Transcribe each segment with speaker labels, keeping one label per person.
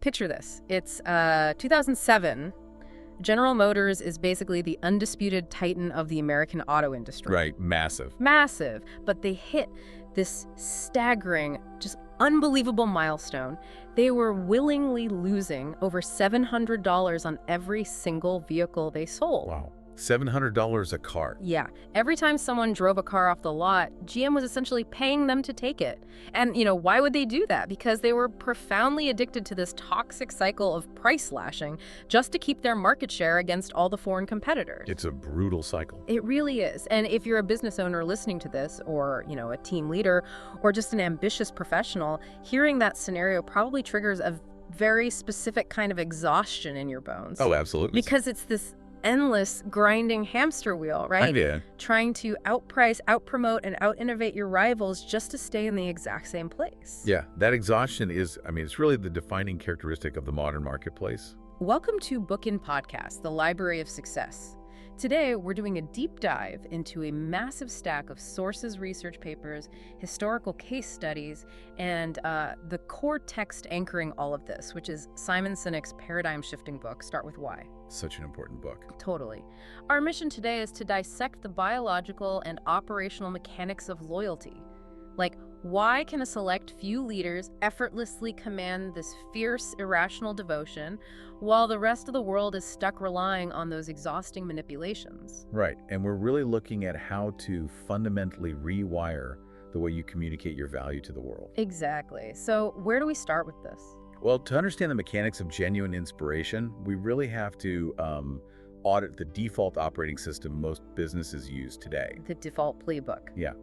Speaker 1: picture this. It's 2007. General Motors is basically the undisputed titan of the American auto industry.
Speaker 2: Right, massive.
Speaker 1: Massive. But they hit this staggering, just unbelievable milestone. They were willingly losing over $700 on every single vehicle they sold.
Speaker 2: Wow. $700 a car.
Speaker 1: Yeah. Every time someone drove a car off the lot, GM was essentially paying them to take it. And, why would they do that? Because they were profoundly addicted to this toxic cycle of price slashing just to keep their market share against all the foreign competitors.
Speaker 2: It's a brutal cycle.
Speaker 1: It really is. And if you're a business owner listening to this, or, a team leader, or just an ambitious professional, hearing that scenario probably triggers a very specific kind of exhaustion in your bones.
Speaker 2: Oh, absolutely.
Speaker 1: Because it's this endless grinding hamster wheel, right?
Speaker 2: Yeah.
Speaker 1: Trying to outprice, outpromote, and out-innovate your rivals just to stay in the exact same place.
Speaker 2: Yeah, that exhaustion is, it's really the defining characteristic of the modern marketplace.
Speaker 1: Welcome to Book In Podcast, the Library of Success. Today, we're doing a deep dive into a massive stack of sources, research papers, historical case studies, and the core text anchoring all of this, which is Simon Sinek's paradigm-shifting book, Start With Why.
Speaker 2: Such an important book.
Speaker 1: Totally. Our mission today is to dissect the biological and operational mechanics of loyalty. Like, why can a select few leaders effortlessly command this fierce, irrational devotion, while the rest of the world is stuck relying on those exhausting manipulations?
Speaker 2: Right, and we're really looking at how to fundamentally rewire the way you communicate your value to the world.
Speaker 1: Exactly. So where do we start with this?
Speaker 2: Well, to understand the mechanics of genuine inspiration, we really have to audit the default operating system most businesses use today.
Speaker 1: The default playbook.
Speaker 2: Yeah,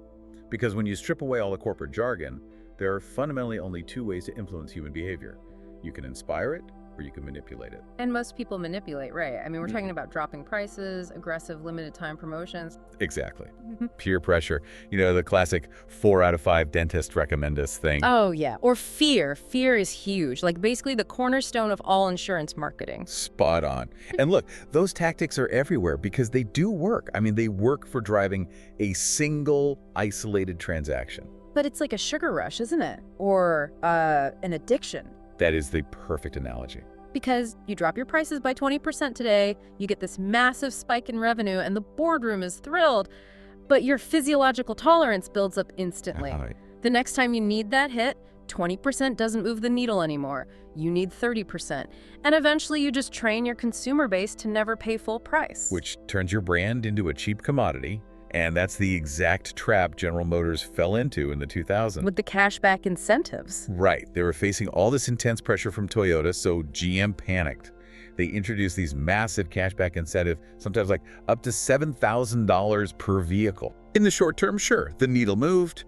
Speaker 2: because when you strip away all the corporate jargon, there are fundamentally only two ways to influence human behavior. You can inspire it, or you can manipulate it.
Speaker 1: And most people manipulate, right? We're talking about dropping prices, aggressive limited time promotions.
Speaker 2: Exactly. Peer pressure. The classic 4 out of 5 dentist recommend us thing.
Speaker 1: Oh, yeah. Or fear. Fear is huge. Like basically the cornerstone of all insurance marketing.
Speaker 2: Spot on. And look, those tactics are everywhere because they do work. They work for driving a single isolated transaction.
Speaker 1: But it's like a sugar rush, isn't it? Or an addiction.
Speaker 2: That is the perfect analogy.
Speaker 1: Because you drop your prices by 20% today, you get this massive spike in revenue, and the boardroom is thrilled, but your physiological tolerance builds up instantly. The next time you need that hit, 20% doesn't move the needle anymore. You need 30%. And eventually you just train your consumer base to never pay full price.
Speaker 2: Which turns your brand into a cheap commodity. And that's the exact trap General Motors fell into in the 2000s.
Speaker 1: With the cashback incentives.
Speaker 2: Right. They were facing all this intense pressure from Toyota, so GM panicked. They introduced these massive cashback incentives, sometimes like up to $7,000 per vehicle. In the short term, sure, the needle moved,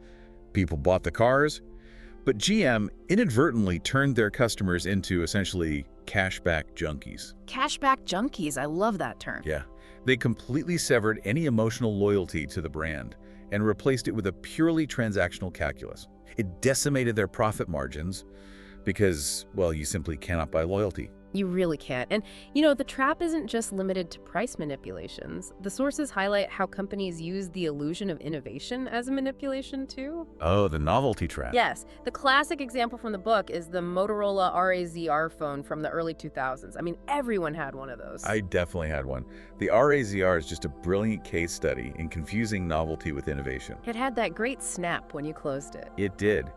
Speaker 2: people bought the cars, but GM inadvertently turned their customers into essentially cashback junkies.
Speaker 1: Cashback junkies, I love that term.
Speaker 2: Yeah. They completely severed any emotional loyalty to the brand and replaced it with a purely transactional calculus. It decimated their profit margins because, well, you simply cannot buy loyalty.
Speaker 1: You really can't. And, the trap isn't just limited to price manipulations. The sources highlight how companies use the illusion of innovation as a manipulation, too.
Speaker 2: Oh, the novelty trap.
Speaker 1: Yes. The classic example from the book is the Motorola RAZR phone from the early 2000s. Everyone had one of those.
Speaker 2: I definitely had one. The RAZR is just a brilliant case study in confusing novelty with innovation.
Speaker 1: It had that great snap when you closed it.
Speaker 2: It did.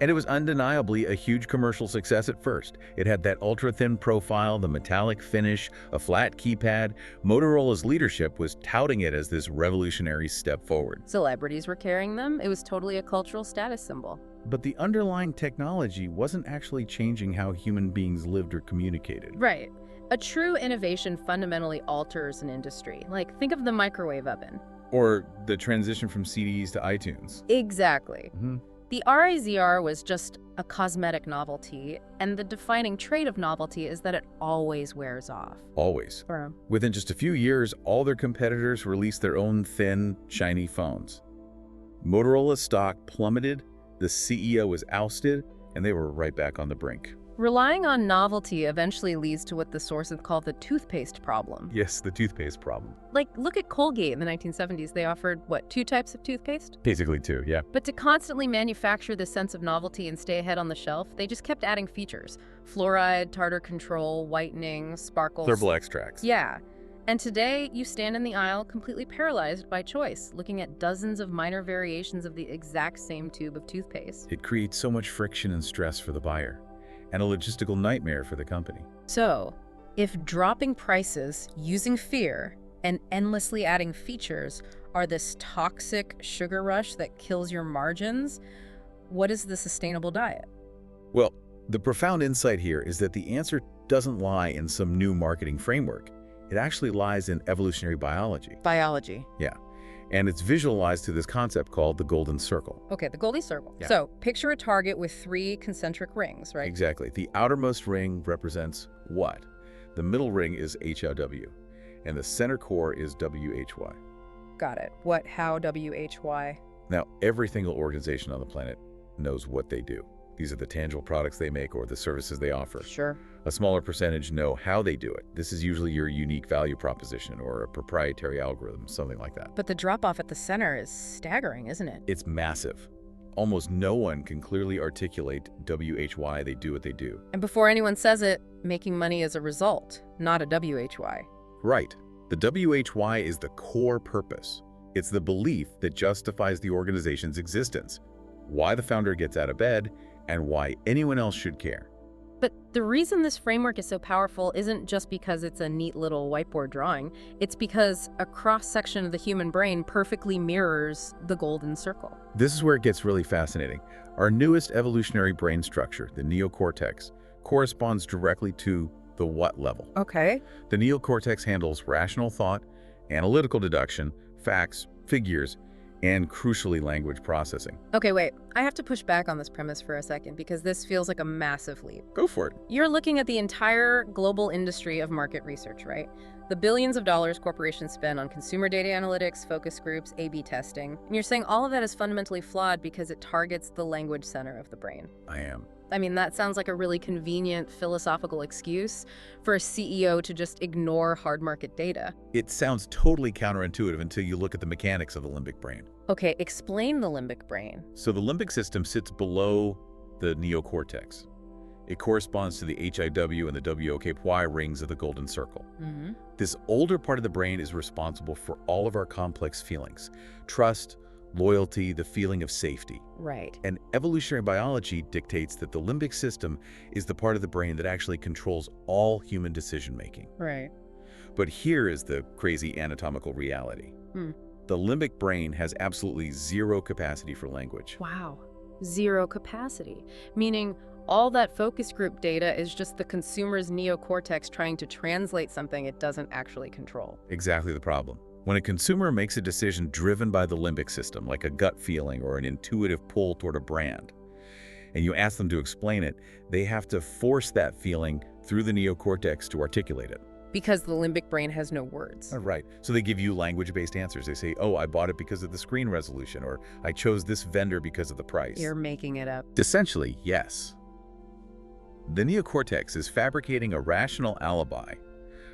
Speaker 2: And it was undeniably a huge commercial success at first. It had that ultra-thin profile, the metallic finish, a flat keypad. Motorola's leadership was touting it as this revolutionary step forward.
Speaker 1: Celebrities were carrying them. It was totally a cultural status symbol.
Speaker 2: But the underlying technology wasn't actually changing how human beings lived or communicated.
Speaker 1: Right. A true innovation fundamentally alters an industry. Like, think of the microwave oven.
Speaker 2: Or the transition from CDs to iTunes.
Speaker 1: Exactly. The RAZR was just a cosmetic novelty, and the defining trait of novelty is that it always wears off.
Speaker 2: Always. Within just a few years, all their competitors released their own thin, shiny phones. Motorola's stock plummeted, the CEO was ousted, and they were right back on the brink.
Speaker 1: Relying on novelty eventually leads to what the sources call the toothpaste problem.
Speaker 2: Yes, the toothpaste problem.
Speaker 1: Like, look at Colgate in the 1970s. They offered, what, 2 types of toothpaste?
Speaker 2: Basically 2, yeah.
Speaker 1: But to constantly manufacture this sense of novelty and stay ahead on the shelf, they just kept adding features. Fluoride, tartar control, whitening, sparkles.
Speaker 2: Herbal extracts.
Speaker 1: Yeah. And today, you stand in the aisle completely paralyzed by choice, looking at dozens of minor variations of the exact same tube of toothpaste.
Speaker 2: It creates so much friction and stress for the buyer, and a logistical nightmare for the company.
Speaker 1: So, if dropping prices, using fear, and endlessly adding features are this toxic sugar rush that kills your margins, what is the sustainable diet?
Speaker 2: Well, the profound insight here is that the answer doesn't lie in some new marketing framework. It actually lies in evolutionary biology.
Speaker 1: Biology.
Speaker 2: Yeah. And it's visualized through this concept called the golden circle.
Speaker 1: Okay, the golden circle.
Speaker 2: Yeah.
Speaker 1: So, picture a target with 3 concentric rings, right?
Speaker 2: Exactly. The outermost ring represents what? The middle ring is HLW, and the center core is WHY.
Speaker 1: Got it. What, how, WHY?
Speaker 2: Now, every single organization on the planet knows what they do. These are the tangible products they make or the services they offer.
Speaker 1: Sure.
Speaker 2: A smaller percentage know how they do it. This is usually your unique value proposition or a proprietary algorithm, something like that.
Speaker 1: But the drop-off at the center is staggering, isn't it?
Speaker 2: It's massive. Almost no one can clearly articulate WHY they do what they do.
Speaker 1: And before anyone says it, making money is a result, not a WHY.
Speaker 2: Right. The WHY is the core purpose. It's the belief that justifies the organization's existence, why the founder gets out of bed, and why anyone else should care.
Speaker 1: But the reason this framework is so powerful isn't just because it's a neat little whiteboard drawing. It's because a cross-section of the human brain perfectly mirrors the golden circle.
Speaker 2: This is where it gets really fascinating. Our newest evolutionary brain structure, the neocortex, corresponds directly to the what level.
Speaker 1: Okay.
Speaker 2: The neocortex handles rational thought, analytical deduction, facts, figures, and crucially language processing.
Speaker 1: Okay, wait. I have to push back on this premise for a second because this feels like a massive leap.
Speaker 2: Go for it.
Speaker 1: You're looking at the entire global industry of market research, right? The billions of dollars corporations spend on consumer data analytics, focus groups, A/B testing. And you're saying all of that is fundamentally flawed because it targets the language center of the brain.
Speaker 2: I am.
Speaker 1: I mean, that sounds like a really convenient philosophical excuse for a CEO to just ignore hard market data.
Speaker 2: It sounds totally counterintuitive until you look at the mechanics of the limbic brain.
Speaker 1: Okay, explain the limbic brain.
Speaker 2: So the limbic system sits below the neocortex. It corresponds to the HIW and the WOKY rings of the golden circle.
Speaker 1: Mm-hmm.
Speaker 2: This older part of the brain is responsible for all of our complex feelings: trust, loyalty, the feeling of safety.
Speaker 1: Right.
Speaker 2: And evolutionary biology dictates that the limbic system is the part of the brain that actually controls all human decision-making.
Speaker 1: Right.
Speaker 2: But here is the crazy anatomical reality. The limbic brain has absolutely zero capacity for language.
Speaker 1: Wow. Zero capacity. Meaning all that focus group data is just the consumer's neocortex trying to translate something it doesn't actually control.
Speaker 2: Exactly the problem. When a consumer makes a decision driven by the limbic system, like a gut feeling or an intuitive pull toward a brand, and you ask them to explain it, they have to force that feeling through the neocortex to articulate it.
Speaker 1: Because the limbic brain has no words.
Speaker 2: Right. So they give you language-based answers. They say, oh, I bought it because of the screen resolution, or I chose this vendor because of the price.
Speaker 1: You're making it up.
Speaker 2: Essentially, yes. The neocortex is fabricating a rational alibi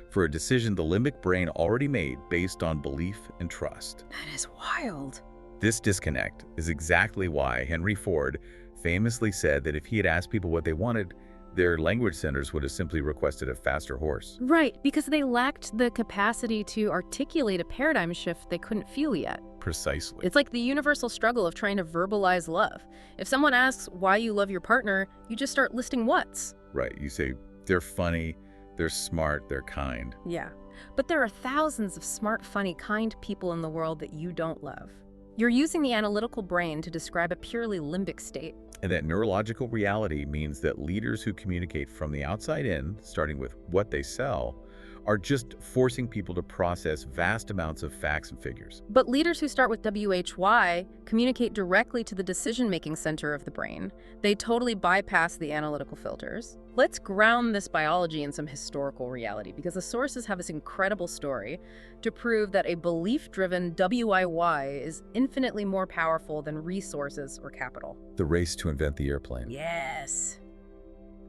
Speaker 2: for a decision the limbic brain already made based on belief and trust.
Speaker 1: That is wild.
Speaker 2: This disconnect is exactly why Henry Ford famously said that if he had asked people what they wanted, their language centers would have simply requested a faster horse.
Speaker 1: Right, because they lacked the capacity to articulate a paradigm shift they couldn't feel yet.
Speaker 2: Precisely.
Speaker 1: It's like the universal struggle of trying to verbalize love. If someone asks why you love your partner, you just start listing whats.
Speaker 2: Right. You say, they're funny, they're smart, they're kind.
Speaker 1: Yeah, but there are thousands of smart, funny, kind people in the world that you don't love. You're using the analytical brain to describe a purely limbic state.
Speaker 2: And that neurological reality means that leaders who communicate from the outside in, starting with what they sell, are just forcing people to process vast amounts of facts and figures.
Speaker 1: But leaders who start with WHY communicate directly to the decision-making center of the brain. They totally bypass the analytical filters. Let's ground this biology in some historical reality, because the sources have this incredible story to prove that a belief-driven WIY is infinitely more powerful than resources or capital.
Speaker 2: The race to invent the airplane.
Speaker 1: Yes.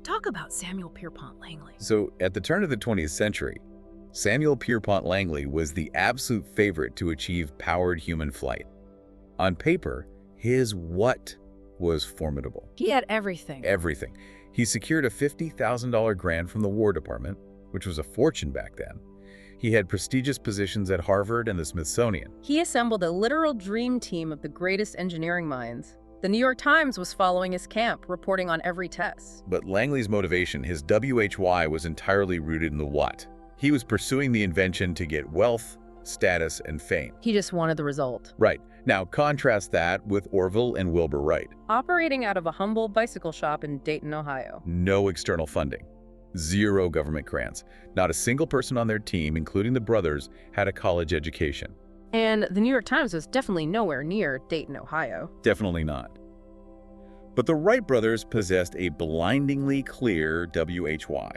Speaker 1: Talk about Samuel Pierpont Langley.
Speaker 2: So, at the turn of the 20th century, Samuel Pierpont Langley was the absolute favorite to achieve powered human flight. On paper, his what was formidable.
Speaker 1: He had everything.
Speaker 2: Everything. He secured a $50,000 grant from the War Department, which was a fortune back then. He had prestigious positions at Harvard and the Smithsonian.
Speaker 1: He assembled a literal dream team of the greatest engineering minds. The New York Times was following his camp, reporting on every test.
Speaker 2: But Langley's motivation, his WHY, was entirely rooted in the what. He was pursuing the invention to get wealth, status, and fame.
Speaker 1: He just wanted the result.
Speaker 2: Right. Now, contrast that with Orville and Wilbur Wright.
Speaker 1: Operating out of a humble bicycle shop in Dayton, Ohio.
Speaker 2: No external funding. Zero government grants. Not a single person on their team, including the brothers, had a college education.
Speaker 1: And the New York Times was definitely nowhere near Dayton, Ohio.
Speaker 2: Definitely not. But the Wright brothers possessed a blindingly clear WHY.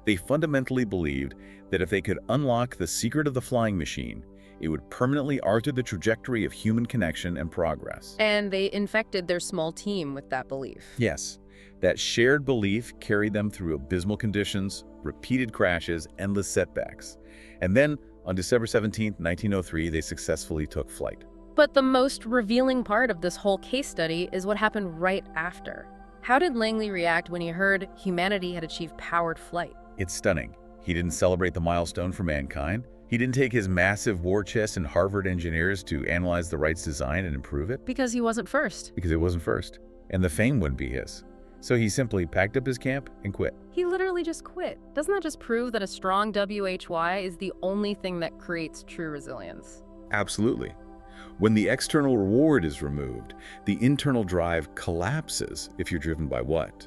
Speaker 2: They fundamentally believed that if they could unlock the secret of the flying machine, it would permanently alter the trajectory of human connection and progress.
Speaker 1: And they infected their small team with that belief.
Speaker 2: Yes, that shared belief carried them through abysmal conditions, repeated crashes, endless setbacks. And then, on December 17, 1903, they successfully took flight.
Speaker 1: But the most revealing part of this whole case study is what happened right after. How did Langley react when he heard humanity had achieved powered flight?
Speaker 2: It's stunning. He didn't celebrate the milestone for mankind. He didn't take his massive war chest and Harvard engineers to analyze the Wright's design and improve it.
Speaker 1: Because he wasn't first.
Speaker 2: Because it wasn't first. And the fame wouldn't be his. So he simply packed up his camp and quit.
Speaker 1: He literally just quit. Doesn't that just prove that a strong WHY is the only thing that creates true resilience?
Speaker 2: Absolutely. When the external reward is removed, the internal drive collapses if you're driven by what?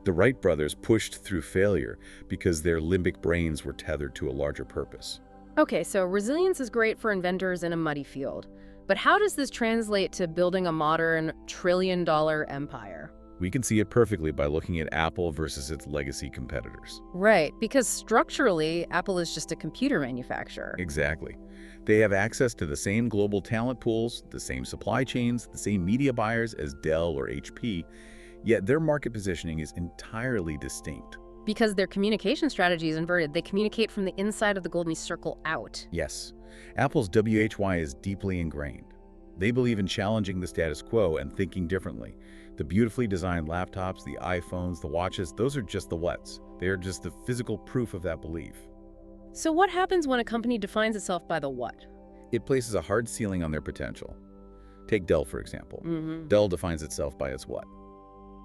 Speaker 2: The Wright brothers pushed through failure because their limbic brains were tethered to a larger purpose.
Speaker 1: Okay, so resilience is great for inventors in a muddy field. But how does this translate to building a modern trillion-dollar empire?
Speaker 2: We can see it perfectly by looking at Apple versus its legacy competitors.
Speaker 1: Right, because structurally, Apple is just a computer manufacturer.
Speaker 2: Exactly. They have access to the same global talent pools, the same supply chains, the same media buyers as Dell or HP, yet their market positioning is entirely distinct.
Speaker 1: Because their communication strategy is inverted. They communicate from the inside of the golden circle out.
Speaker 2: Yes. Apple's WHY is deeply ingrained. They believe in challenging the status quo and thinking differently. The beautifully designed laptops, the iPhones, the watches, those are just the whats. They are just the physical proof of that belief.
Speaker 1: So what happens when a company defines itself by the what?
Speaker 2: It places a hard ceiling on their potential. Take Dell, for example. Dell defines itself by its what?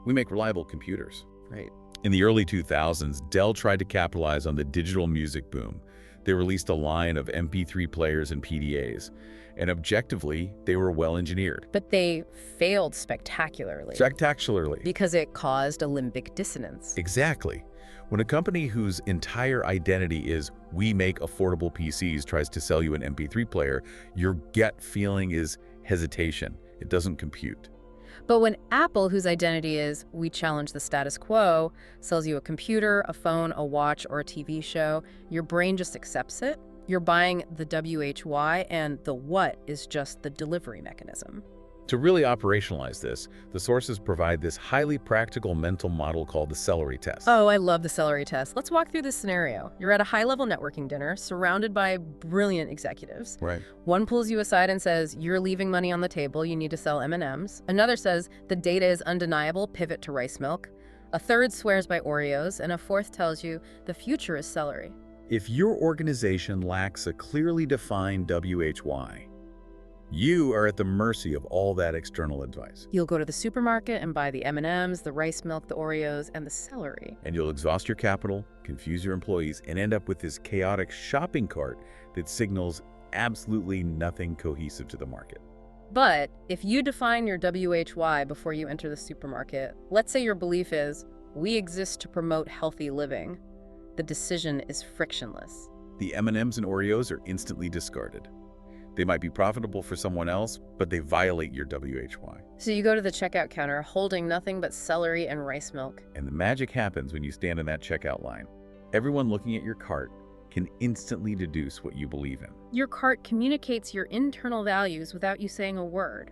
Speaker 2: We make reliable computers.
Speaker 1: Right.
Speaker 2: In the early 2000s, Dell tried to capitalize on the digital music boom. They released a line of MP3 players and PDAs, and objectively, they were well engineered.
Speaker 1: But they failed spectacularly.
Speaker 2: Spectacularly.
Speaker 1: Because it caused a limbic dissonance.
Speaker 2: Exactly. When a company whose entire identity is we make affordable PCs tries to sell you an MP3 player, your gut feeling is hesitation. It doesn't compute.
Speaker 1: But when Apple, whose identity is we challenge the status quo, sells you a computer, a phone, a watch, or a TV show, your brain just accepts it. You're buying the WHY, and the what is just the delivery mechanism.
Speaker 2: To really operationalize this, the sources provide this highly practical mental model called the celery test.
Speaker 1: Oh, I love the celery test. Let's walk through this scenario. You're at a high-level networking dinner, surrounded by brilliant executives.
Speaker 2: Right.
Speaker 1: One pulls you aside and says, you're leaving money on the table, you need to sell M&Ms. Another says, the data is undeniable, pivot to rice milk. A third swears by Oreos, and a fourth tells you, the future is celery.
Speaker 2: If your organization lacks a clearly defined WHY, you are at the mercy of all that external advice.
Speaker 1: You'll go to the supermarket and buy the M&Ms, the rice milk, the Oreos, and the celery.
Speaker 2: And you'll exhaust your capital, confuse your employees, and end up with this chaotic shopping cart that signals absolutely nothing cohesive to the market.
Speaker 1: But if you define your WHY before you enter the supermarket, let's say your belief is, we exist to promote healthy living, the decision is frictionless.
Speaker 2: The M&Ms and Oreos are instantly discarded. They might be profitable for someone else, but they violate your WHY.
Speaker 1: So you go to the checkout counter holding nothing but celery and rice milk.
Speaker 2: And the magic happens when you stand in that checkout line. Everyone looking at your cart can instantly deduce what you believe in.
Speaker 1: Your cart communicates your internal values without you saying a word.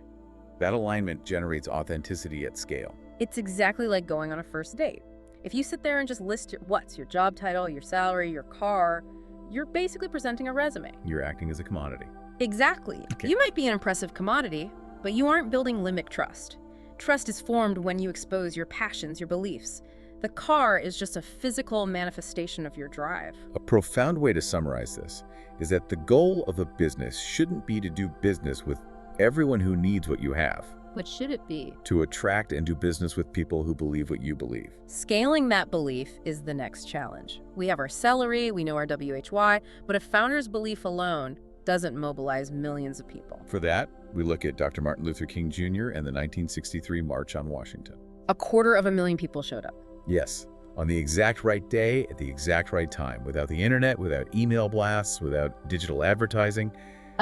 Speaker 2: That alignment generates authenticity at scale.
Speaker 1: It's exactly like going on a first date. If you sit there and just list your job title, your salary, your car, you're basically presenting a resume.
Speaker 2: You're acting as a commodity.
Speaker 1: Exactly.
Speaker 2: Okay.
Speaker 1: You might be an impressive commodity, but you aren't building limbic trust. Trust is formed when you expose your passions, your beliefs. The car is just a physical manifestation of your drive.
Speaker 2: A profound way to summarize this is that the goal of a business shouldn't be to do business with everyone who needs what you have.
Speaker 1: What should it be?
Speaker 2: To attract and do business with people who believe what you believe.
Speaker 1: Scaling that belief is the next challenge. We have our salary, we know our WHY, but a founder's belief alone doesn't mobilize millions of people.
Speaker 2: For that, we look at Dr. Martin Luther King Jr. and the 1963 March on Washington.
Speaker 1: 250,000 people showed up.
Speaker 2: Yes, on the exact right day, at the exact right time, without the internet, without email blasts, without digital advertising,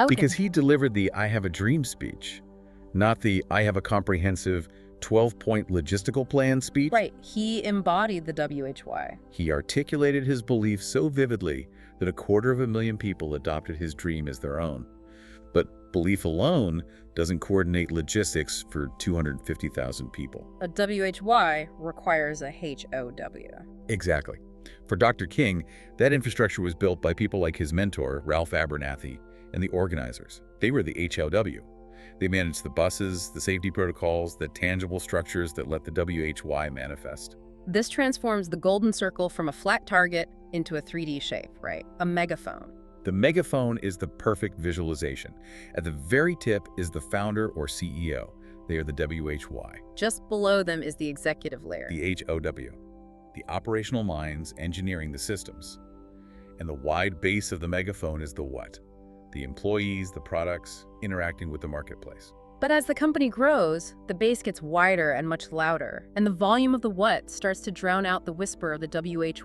Speaker 2: because he delivered the I have a dream speech, not the I have a comprehensive 12-point logistical plan speech.
Speaker 1: Right, he embodied the WHY.
Speaker 2: He articulated his belief so vividly that 250,000 people adopted his dream as their own. But belief alone doesn't coordinate logistics for 250,000 people.
Speaker 1: A WHY requires a HOW.
Speaker 2: Exactly. For Dr. King, that infrastructure was built by people like his mentor, Ralph Abernathy, and the organizers. They were the HOW. They managed the buses, the safety protocols, the tangible structures that let the WHY manifest.
Speaker 1: This transforms the golden circle from a flat target into a 3D shape, right? A megaphone.
Speaker 2: The megaphone is the perfect visualization. At the very tip is the founder or CEO. They are the WHY.
Speaker 1: Just below them is the executive layer.
Speaker 2: The HOW. The operational minds engineering the systems. And the wide base of the megaphone is the what? The employees, the products, interacting with the marketplace.
Speaker 1: But as the company grows, the base gets wider and much louder, and the volume of the what starts to drown out the whisper of the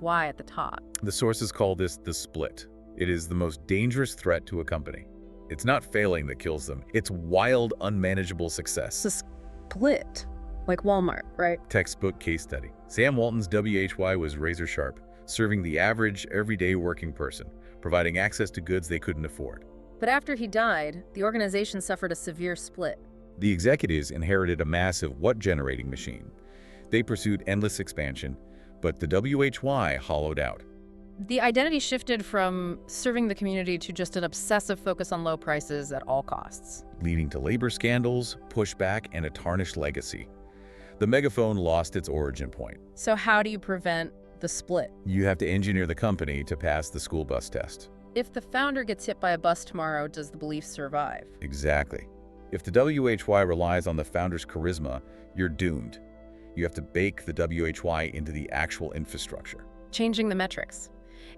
Speaker 1: WHY at the top.
Speaker 2: The sources call this the split. It is the most dangerous threat to a company. It's not failing that kills them. It's wild, unmanageable success.
Speaker 1: It's a split, like Walmart, right?
Speaker 2: Textbook case study. Sam Walton's WHY was razor sharp, serving the average, everyday working person, providing access to goods they couldn't afford.
Speaker 1: But after he died, the organization suffered a severe split.
Speaker 2: The executives inherited a massive what-generating machine. They pursued endless expansion, but the WHY hollowed out.
Speaker 1: The identity shifted from serving the community to just an obsessive focus on low prices at all costs,
Speaker 2: Leading to labor scandals, pushback, and a tarnished legacy. The megaphone lost its origin point.
Speaker 1: So how do you prevent the split?
Speaker 2: You have to engineer the company to pass the school bus test.
Speaker 1: If the founder gets hit by a bus tomorrow, does the belief survive?
Speaker 2: Exactly. If the WHY relies on the founder's charisma, you're doomed. You have to bake the WHY into the actual infrastructure.
Speaker 1: Changing the metrics.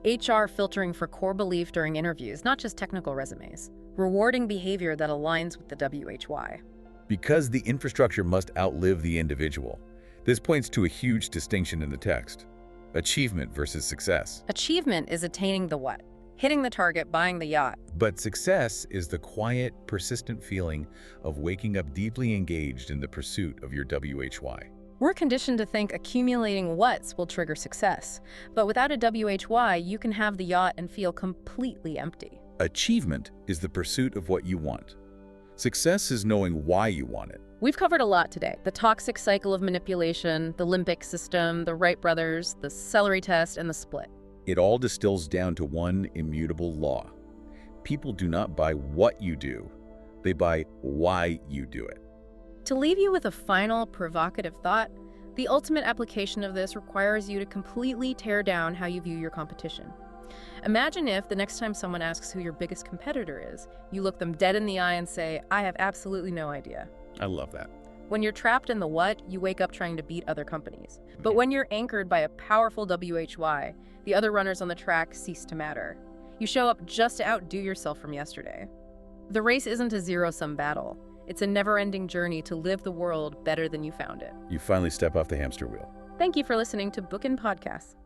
Speaker 1: HR filtering for core belief during interviews, not just technical resumes. Rewarding behavior that aligns with the WHY.
Speaker 2: Because the infrastructure must outlive the individual. This points to a huge distinction in the text. Achievement versus success.
Speaker 1: Achievement is attaining the what? Hitting the target, buying the yacht.
Speaker 2: But success is the quiet, persistent feeling of waking up deeply engaged in the pursuit of your WHY.
Speaker 1: We're conditioned to think accumulating whats will trigger success. But without a WHY, you can have the yacht and feel completely empty.
Speaker 2: Achievement is the pursuit of what you want. Success is knowing why you want it.
Speaker 1: We've covered a lot today. The toxic cycle of manipulation, the limbic system, the Wright brothers, the celery test, and the split.
Speaker 2: It all distills down to one immutable law. People do not buy what you do, they buy why you do it.
Speaker 1: To leave you with a final provocative thought, the ultimate application of this requires you to completely tear down how you view your competition. Imagine if the next time someone asks who your biggest competitor is, you look them dead in the eye and say, I have absolutely no idea.
Speaker 2: I love that.
Speaker 1: When you're trapped in the what, you wake up trying to beat other companies. But when you're anchored by a powerful WHY, the other runners on the track cease to matter. You show up just to outdo yourself from yesterday. The race isn't a zero-sum battle. It's a never-ending journey to live the world better than you found it.
Speaker 2: You finally step off the hamster wheel.
Speaker 1: Thank you for listening to Book and Podcasts.